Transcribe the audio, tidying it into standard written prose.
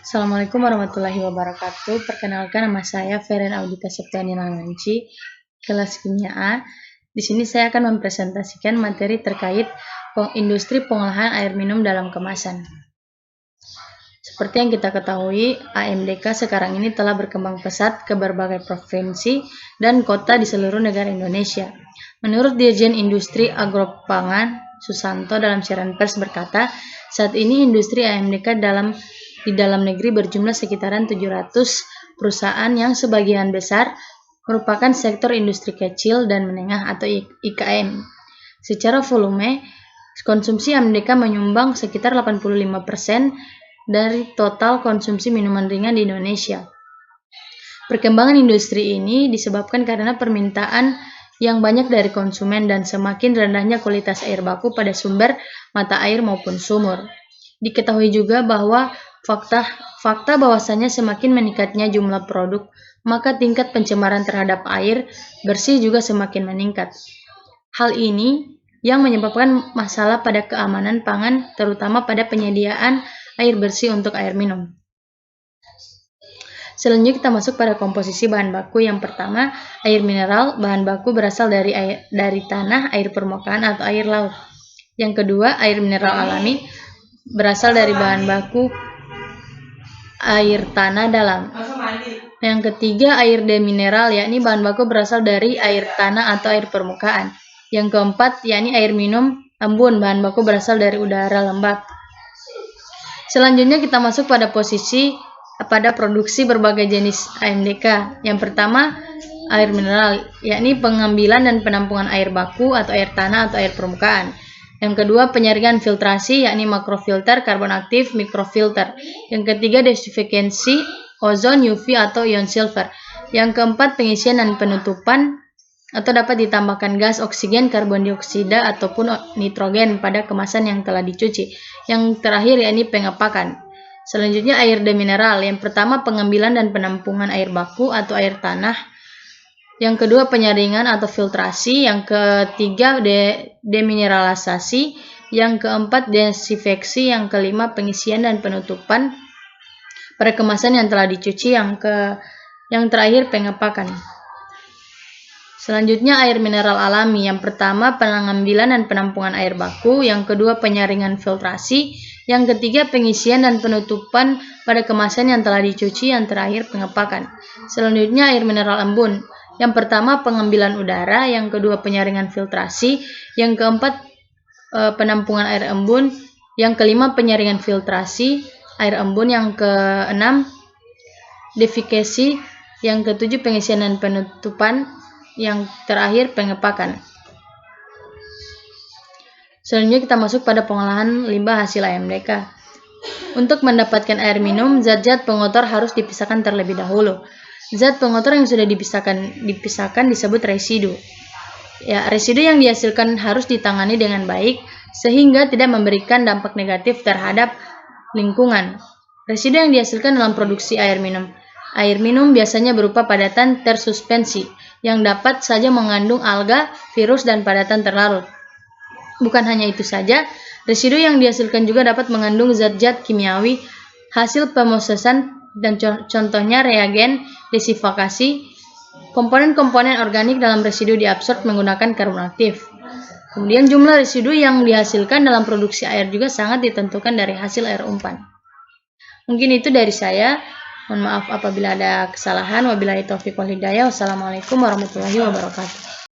Assalamualaikum warahmatullahi wabarakatuh. Perkenalkan, nama saya Feren Audita Septiani Langanci, kelas Kimia A. Di sini saya akan mempresentasikan materi terkait industri pengolahan air minum dalam kemasan. Seperti yang kita ketahui, AMDK sekarang ini telah berkembang pesat ke berbagai provinsi dan kota di seluruh negara Indonesia. Menurut Dirjen Industri Agropangan Susanto dalam siaran pers berkata, saat ini industri AMDK di dalam negeri berjumlah sekitaran 700 perusahaan yang sebagian besar merupakan sektor industri kecil dan menengah atau IKM. Secara volume, konsumsi AMDK menyumbang sekitar 85% dari total konsumsi minuman ringan di Indonesia. Perkembangan industri ini disebabkan karena permintaan yang banyak dari konsumen dan semakin rendahnya kualitas air baku pada sumber mata air maupun sumur. Diketahui juga bahwa fakta bahwasanya semakin meningkatnya jumlah produk, maka tingkat pencemaran terhadap air bersih juga semakin meningkat. Hal ini yang menyebabkan masalah pada keamanan pangan, terutama pada penyediaan air bersih untuk air minum. Selanjutnya kita masuk pada komposisi bahan baku. Yang pertama, air mineral. Bahan baku berasal dari tanah, air permukaan atau air laut. Yang kedua, air mineral alami berasal dari bahan baku air tanah dalam. Yang ketiga, air demineral, yakni bahan baku berasal dari air tanah atau air permukaan. Yang keempat, yakni air minum embun, bahan baku berasal dari udara lembab. Selanjutnya kita masuk pada produksi berbagai jenis AMDK. Yang pertama, air mineral, yakni pengambilan dan penampungan air baku atau air tanah atau air permukaan. Yang kedua, penyaringan filtrasi, yakni makrofilter, karbon aktif, mikrofilter. Yang ketiga, desifikasi, ozon, UV atau ion silver. Yang keempat, pengisian dan penutupan atau dapat ditambahkan gas oksigen, karbon dioksida ataupun nitrogen pada kemasan yang telah dicuci. Yang terakhir, yakni pengepakan. Selanjutnya, air demineral. Yang pertama, pengambilan dan penampungan air baku atau air tanah. Yang kedua, penyaringan atau filtrasi. Yang ketiga, demineralisasi. Yang keempat, desinfeksi. Yang kelima, pengisian dan penutupan pada kemasan yang telah dicuci. Yang terakhir, pengepakan. Selanjutnya, air mineral alami. Yang pertama, pengambilan dan penampungan air baku. Yang kedua, penyaringan filtrasi. Yang ketiga, pengisian dan penutupan pada kemasan yang telah dicuci. Yang terakhir, pengepakan. Selanjutnya, air mineral embun. Yang pertama, pengambilan udara. Yang kedua, penyaringan filtrasi. Yang keempat, penampungan air embun. Yang kelima, penyaringan filtrasi air embun. Yang keenam, desifikasi. Yang ketujuh, pengisian dan penutupan. Yang terakhir, pengepakan. Selanjutnya kita masuk pada pengolahan limbah hasil AMDK. Untuk mendapatkan air minum, zat-zat pengotor harus dipisahkan terlebih dahulu. Zat pengotor yang sudah dipisahkan disebut residu. Ya, residu yang dihasilkan harus ditangani dengan baik sehingga tidak memberikan dampak negatif terhadap lingkungan. Residu yang dihasilkan dalam produksi air minum. Air minum biasanya berupa padatan tersuspensi yang dapat saja mengandung alga, virus, dan padatan terlarut. Bukan hanya itu saja, residu yang dihasilkan juga dapat mengandung zat-zat kimiawi hasil pemosesan dan contohnya reagen, desifikasi. Komponen-komponen organik dalam residu diabsorb menggunakan karbon aktif. Kemudian jumlah residu yang dihasilkan dalam produksi air juga sangat ditentukan dari hasil air umpan. Mungkin itu dari saya. Mohon maaf apabila ada kesalahan. Wabillahi taufiq wal hidayah. Wassalamualaikum warahmatullahi wabarakatuh.